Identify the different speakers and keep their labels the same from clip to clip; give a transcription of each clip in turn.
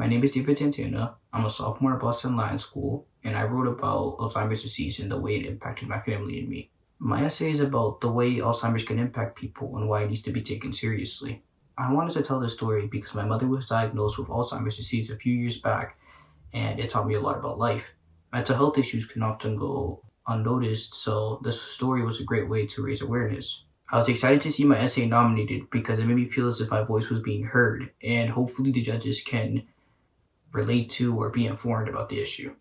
Speaker 1: My name is David Tantana. I'm a sophomore at Boston Lions School, and I wrote about Alzheimer's disease and the way it impacted my family and me. My essay is about the way Alzheimer's can impact people and why it needs to be taken seriously. I wanted to tell this story because my mother was diagnosed with Alzheimer's disease a few years back, and it taught me a lot about life. Mental health issues can often go unnoticed, so this story was a great way to raise awareness. I was excited to see my essay nominated because it made me feel as if my voice was being heard, and hopefully the judges can relate to or be informed about the issue.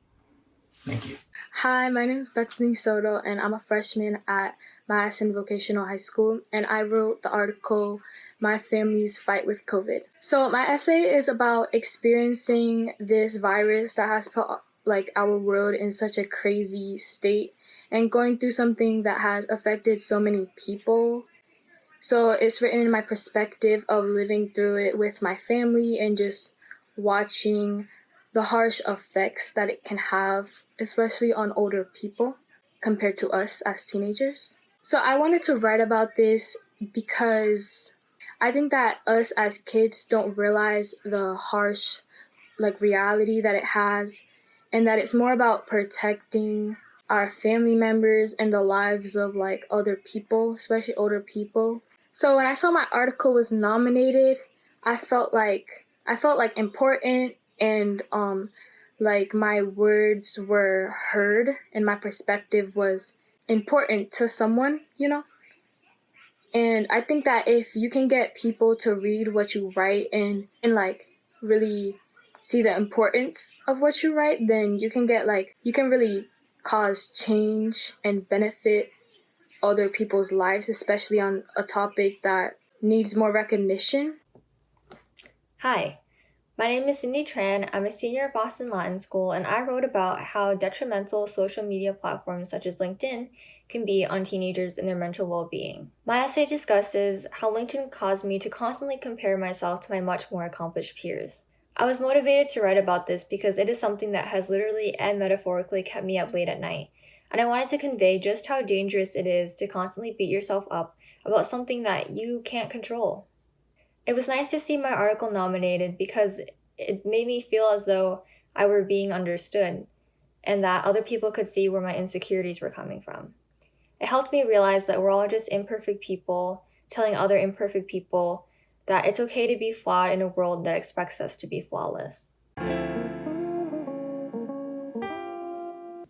Speaker 1: Thank you.
Speaker 2: Hi, my name is Bethany Soto, and I'm a freshman at Madison Vocational High School, and I wrote the article, My Family's Fight with COVID. So my essay is about experiencing this virus that has put our world in such a crazy state and going through something that has affected so many people. So it's written in my perspective of living through it with my family and just watching the harsh effects that it can have, especially on older people compared to us as teenagers. So I wanted to write about this because I think that us as kids don't realize the harsh reality that it has, and that it's more about protecting our family members and the lives of other people, especially older people. So when I saw my article was nominated, I felt like important, and my words were heard and my perspective was important to someone. And I think that if you can get people to read what you write and really see the importance of what you write, then you can really cause change and benefit other people's lives, especially on a topic that needs more recognition.
Speaker 3: Hi, my name is Cindy Tran. I'm a senior at Boston Latin School, and I wrote about how detrimental social media platforms such as LinkedIn can be on teenagers and their mental well-being. My essay discusses how LinkedIn caused me to constantly compare myself to my much more accomplished peers. I was motivated to write about this because it is something that has literally and metaphorically kept me up late at night, and I wanted to convey just how dangerous it is to constantly beat yourself up about something that you can't control. It was nice to see my article nominated because it made me feel as though I were being understood and that other people could see where my insecurities were coming from. It helped me realize that we're all just imperfect people telling other imperfect people that it's okay to be flawed in a world that expects us to be flawless.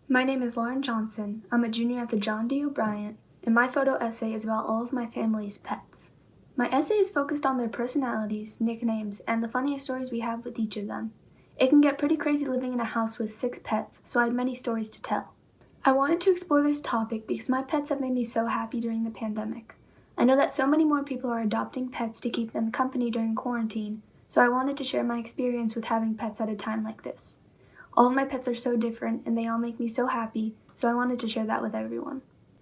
Speaker 4: My name is Lauren Johnson. I'm a junior at the John D. O'Brien, and my photo essay is about all of my family's pets. My essay is focused on their personalities, nicknames, and the funniest stories we have with each of them. It can get pretty crazy living in a house with 6 pets, so I had many stories to tell. I wanted to explore this topic because my pets have made me so happy during the pandemic. I know that so many more people are adopting pets to keep them company during quarantine, so I wanted to share my experience with having pets at a time like this. All of my pets are so different, and they all make me so happy, so I wanted to share that with everyone.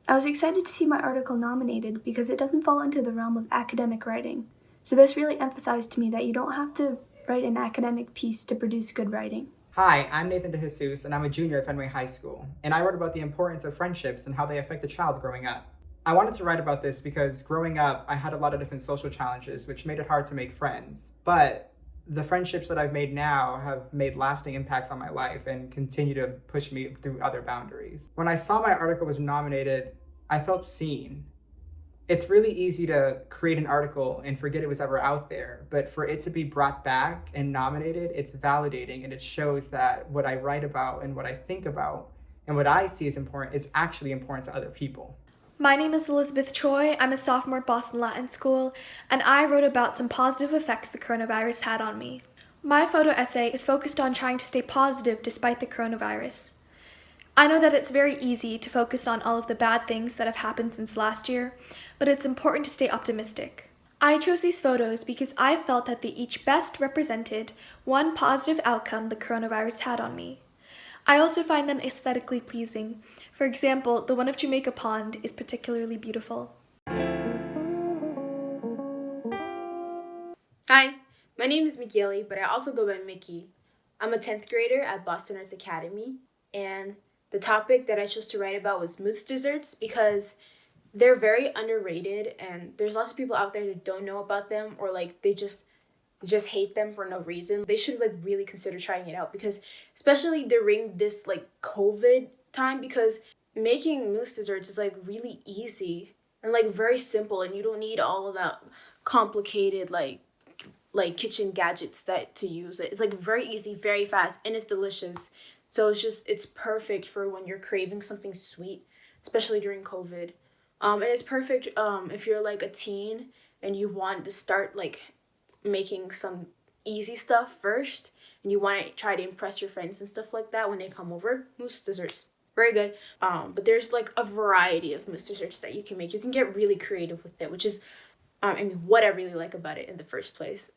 Speaker 4: I was excited to see my article nominated because it doesn't fall into the realm of academic writing, so this really emphasized to me that you don't have to write an academic piece to produce good writing.
Speaker 5: Hi, I'm Nathan DeJesus, and I'm a junior at Fenway High School, and I wrote about the importance of friendships and how they affect a child growing up. I wanted to write about this because growing up, I had a lot of different social challenges, which made it hard to make friends. But the friendships that I've made now have made lasting impacts on my life and continue to push me through other boundaries. When I saw my article was nominated, I felt seen. It's really easy to create an article and forget it was ever out there, but for it to be brought back and nominated, it's validating, and it shows that what I write about and what I think about and what I see as important is actually important to other people.
Speaker 6: My name is Elizabeth Choi. I'm a sophomore at Boston Latin School, and I wrote about some positive effects the coronavirus had on me. My photo essay is focused on trying to stay positive despite the coronavirus. I know that it's very easy to focus on all of the bad things that have happened since last year, but it's important to stay optimistic. I chose these photos because I felt that they each best represented one positive outcome the coronavirus had on me. I also find them aesthetically pleasing. For example, the one of Jamaica Pond is particularly beautiful.
Speaker 7: Hi, my name is Michele, but I also go by Mickey. I'm a 10th grader at Boston Arts Academy, and the topic that I chose to write about was mousse desserts because they're very underrated, and there's lots of people out there that don't know about them, or they just just hate them for no reason. They should like really consider trying it out, because especially during this like COVID time, because making mousse desserts is like really easy and like very simple, and you don't need all of that complicated like kitchen gadgets that to use it. It's like very easy, very fast, and it's delicious. So it's perfect for when you're craving something sweet, especially during COVID. And it's perfect if you're like a teen and you want to start like making some easy stuff first, and you want to try to impress your friends and stuff like that when they come over. Mousse desserts, very good. But there's like a variety of mousse desserts that you can make. You can get really creative with it, which is what I really like about it in the first place.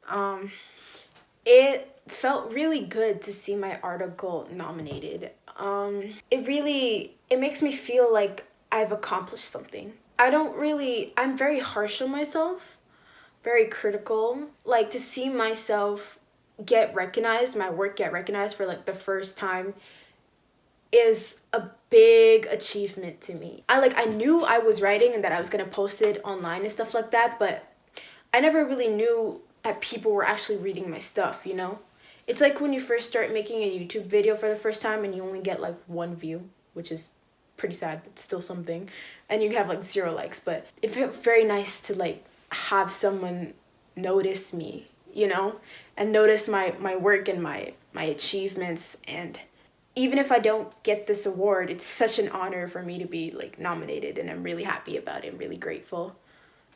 Speaker 7: It felt really good to see my article nominated. It makes me feel like I've accomplished something. I'm very harsh on myself, very critical. Like, to see myself get recognized, my work get recognized for like the first time is a big achievement to me. I knew I was writing and that I was gonna post it online and stuff like that, but I never really knew that people were actually reading my stuff, you know? It's like when you first start making a YouTube video for the first time and you only get like 1 view, which is pretty sad, but still something, and you have like 0 likes. But it felt very nice to like have someone notice me, you know, and notice my work and my achievements. And even if I don't get this award, it's such an honor for me to be like nominated, and I'm really happy about it. I'm really grateful.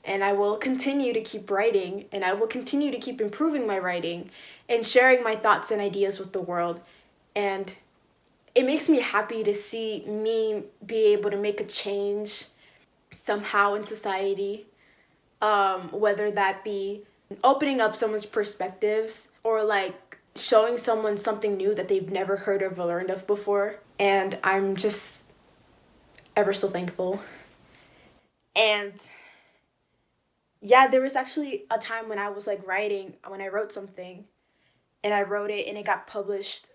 Speaker 7: And I will continue to keep writing, and I will continue to keep improving my writing and sharing my thoughts and ideas with the world. And it makes me happy to see me be able to make a change somehow in society, whether that be opening up someone's perspectives or like showing someone something new that they've never heard of or learned of before. And I'm just ever so thankful. And yeah, there was actually a time when I was like when I wrote something and I wrote it and it got published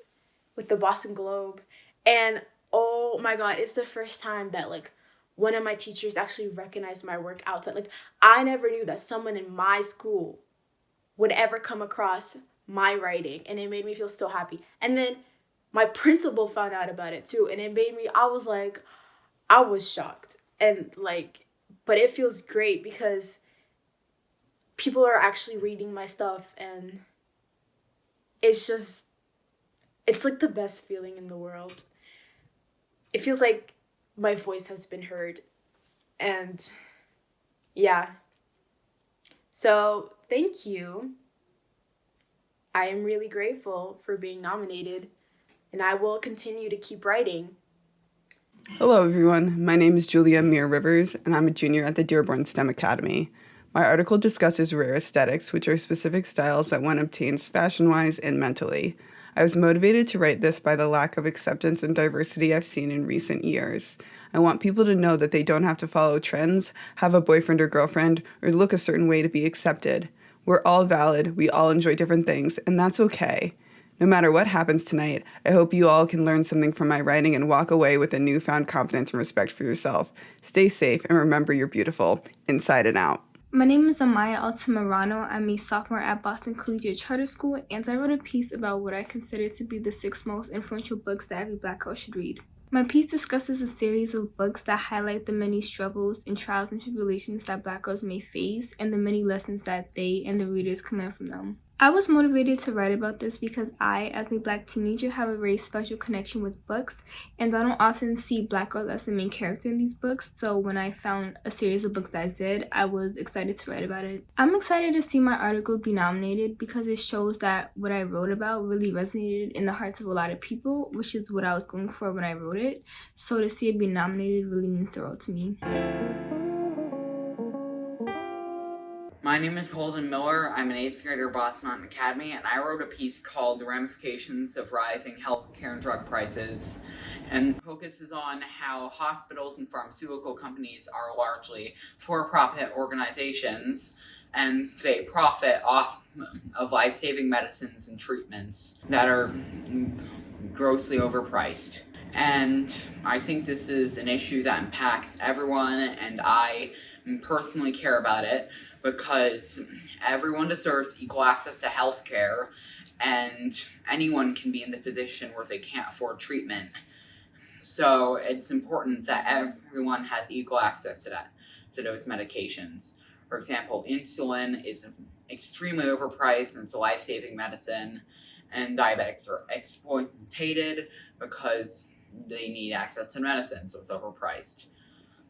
Speaker 7: with the Boston Globe. And oh my God, it's the first time that like one of my teachers actually recognized my work outside. Like, I never knew that someone in my school would ever come across my writing, and it made me feel so happy. And then my principal found out about it too, and I was shocked. And like, but it feels great because people are actually reading my stuff, and it's like the best feeling in the world. It feels like my voice has been heard. And yeah. So thank you. I am really grateful for being nominated, and I will continue to keep writing.
Speaker 8: Hello, everyone. My name is Julia Mir Rivers, and I'm a junior at the Dearborn STEM Academy. My article discusses rare aesthetics, which are specific styles that one obtains fashion-wise and mentally. I was motivated to write this by the lack of acceptance and diversity I've seen in recent years. I want people to know that they don't have to follow trends, have a boyfriend or girlfriend, or look a certain way to be accepted. We're all valid, we all enjoy different things, and that's okay. No matter what happens tonight, I hope you all can learn something from my writing and walk away with a newfound confidence and respect for yourself. Stay safe and remember you're beautiful, inside and out.
Speaker 9: My name is Amaya Altamirano. I'm a sophomore at Boston Collegiate Charter School, and I wrote a piece about what I consider to be the 6 most influential books that every Black girl should read. My piece discusses a series of books that highlight the many struggles and trials and tribulations that Black girls may face, and the many lessons that they and the readers can learn from them. I was motivated to write about this because I, as a Black teenager, have a very special connection with books, and I don't often see Black girls as the main character in these books, so when I found a series of books that did, I was excited to write about it. I'm excited to see my article be nominated because it shows that what I wrote about really resonated in the hearts of a lot of people, which is what I was going for when I wrote it, so to see it be nominated really means the world to me.
Speaker 10: My name is Holden Miller. I'm an 8th grader at Boston Academy, and I wrote a piece called Ramifications of Rising Healthcare and Drug Prices, and focuses on how hospitals and pharmaceutical companies are largely for-profit organizations, and they profit off of life-saving medicines and treatments that are grossly overpriced. And I think this is an issue that impacts everyone, and I personally care about it. because everyone deserves equal access to healthcare, and anyone can be in the position where they can't afford treatment. So it's important that everyone has equal access to those medications. For example, insulin is extremely overpriced and it's a life-saving medicine, and diabetics are exploited because they need access to medicine, so it's overpriced.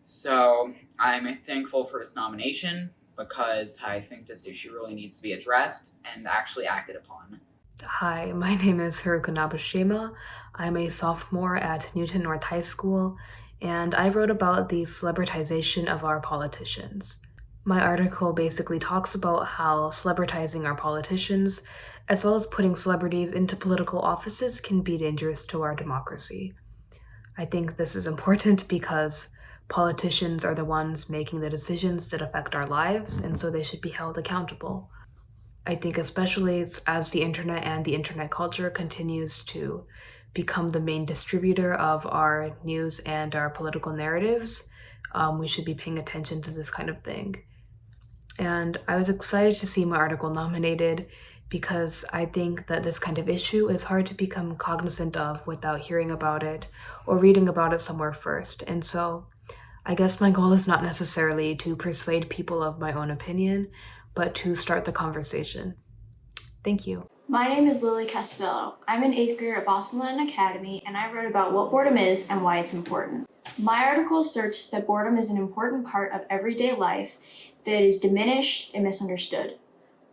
Speaker 10: So I'm thankful for this nomination because I think this issue really needs to be addressed and actually acted upon.
Speaker 11: Hi, my name is Haruka Nabashima. I'm a sophomore at Newton North High School, and I wrote about the celebritization of our politicians. My article basically talks about how celebritizing our politicians, as well as putting celebrities into political offices, can be dangerous to our democracy. I think this is important because politicians are the ones making the decisions that affect our lives, and so they should be held accountable. I think especially as the internet and the internet culture continues to become the main distributor of our news and our political narratives, we should be paying attention to this kind of thing. And I was excited to see my article nominated because I think that this kind of issue is hard to become cognizant of without hearing about it or reading about it somewhere first. And so I guess my goal is not necessarily to persuade people of my own opinion, but to start the conversation. Thank you.
Speaker 12: My name is Lily Castillo. I'm an 8th grader at Boston Latin Academy, and I wrote about what boredom is and why it's important. My article asserts that boredom is an important part of everyday life that is diminished and misunderstood.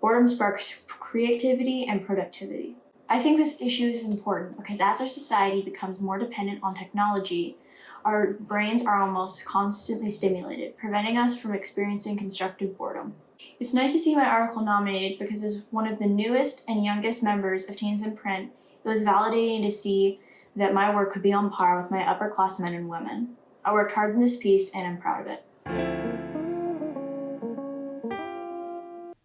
Speaker 12: Boredom sparks creativity and productivity. I think this issue is important because as our society becomes more dependent on technology, our brains are almost constantly stimulated, preventing us from experiencing constructive boredom. It's nice to see my article nominated because as one of the newest and youngest members of Teens in Print, it was validating to see that my work could be on par with my upper-class men and women. I worked hard in this piece and I'm proud of it.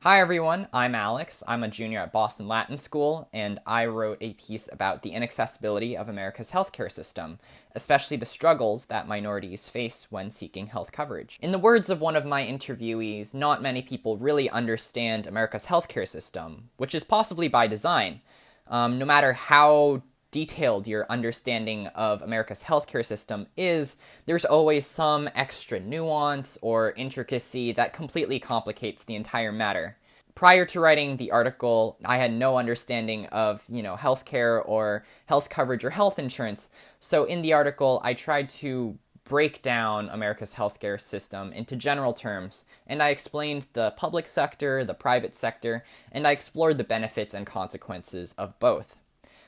Speaker 13: Hi everyone, I'm Alex. I'm a junior at Boston Latin School, and I wrote a piece about the inaccessibility of America's healthcare system, especially the struggles that minorities face when seeking health coverage. In the words of one of my interviewees, not many people really understand America's healthcare system, which is possibly by design. No matter how detailed your understanding of America's healthcare system is, there's always some extra nuance or intricacy that completely complicates the entire matter. Prior to writing the article, I had no understanding of, healthcare or health coverage or health insurance. So in the article, I tried to break down America's healthcare system into general terms, and I explained the public sector, the private sector, and I explored the benefits and consequences of both.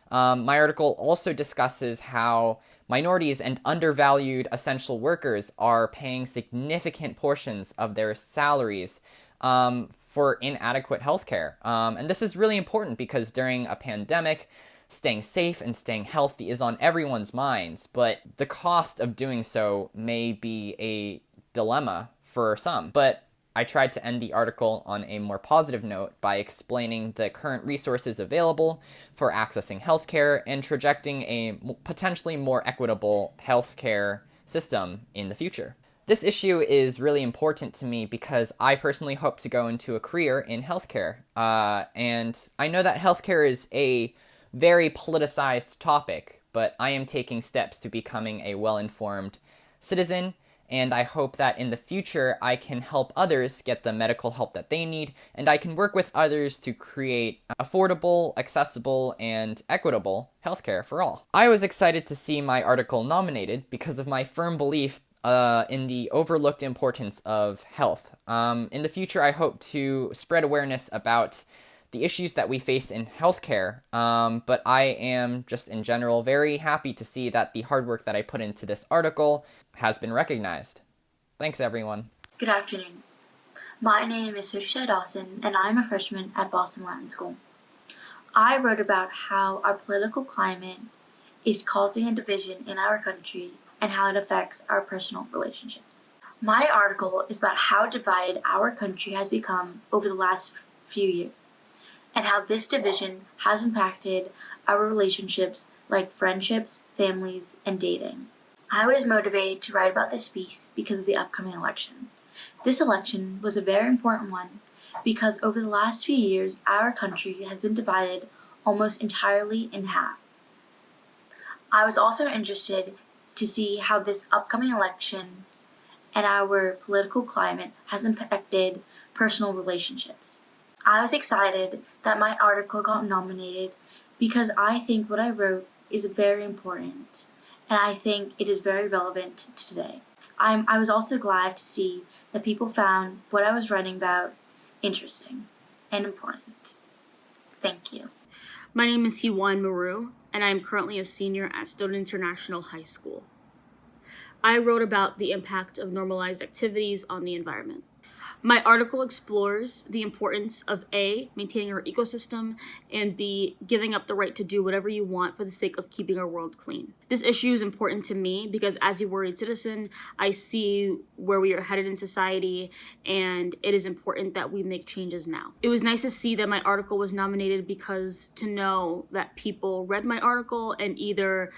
Speaker 13: My article also discusses how minorities and undervalued essential workers are paying significant portions of their salaries for inadequate healthcare. And this is really important because during a pandemic, staying safe and staying healthy is on everyone's minds, but the cost of doing so may be a dilemma for some. But I tried to end the article on a more positive note by explaining the current resources available for accessing healthcare and projecting a potentially more equitable healthcare system in the future. This issue is really important to me because I personally hope to go into a career in healthcare. And I know that healthcare is a very politicized topic, but I am taking steps to becoming a well-informed citizen, and I hope that in the future I can help others get the medical help that they need, and I can work with others to create affordable, accessible, and equitable healthcare for all. I was excited to see my article nominated because of my firm belief in the overlooked importance of health. In the future, I hope to spread awareness about the issues that we face in healthcare, but I am just in general very happy to see that the hard work that I put into this article has been recognized. Thanks, everyone.
Speaker 14: Good afternoon. My name is Sophia Dawson, and I'm a freshman at Boston Latin School. I wrote about how our political climate is causing a division in our country and how it affects our personal relationships. My article is about how divided our country has become over the last few years, and how this division has impacted our relationships like friendships, families, and dating. I was motivated to write about this piece because of the upcoming election. This election was a very important one because over the last few years, our country has been divided almost entirely in half. I was also interested to see how this upcoming election and our political climate has impacted personal relationships. I was excited that my article got nominated because I think what I wrote is very important and I think it is very relevant to today. I was also glad to see that people found what I was writing about interesting and important. Thank you.
Speaker 15: My name is Hiwan Maru, and I am currently a senior at Stoughton International High School. I wrote about the impact of normalized activities on the environment. My article explores the importance of A, maintaining our ecosystem, and B, giving up the right to do whatever you want for the sake of keeping our world clean. This issue is important to me because as a worried citizen, I see where we are headed in society, and it is important that we make changes now. It was nice to see that my article was nominated because to know that people read my article and either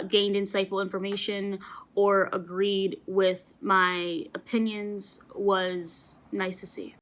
Speaker 15: gained insightful information or agreed with my opinions was nice to see.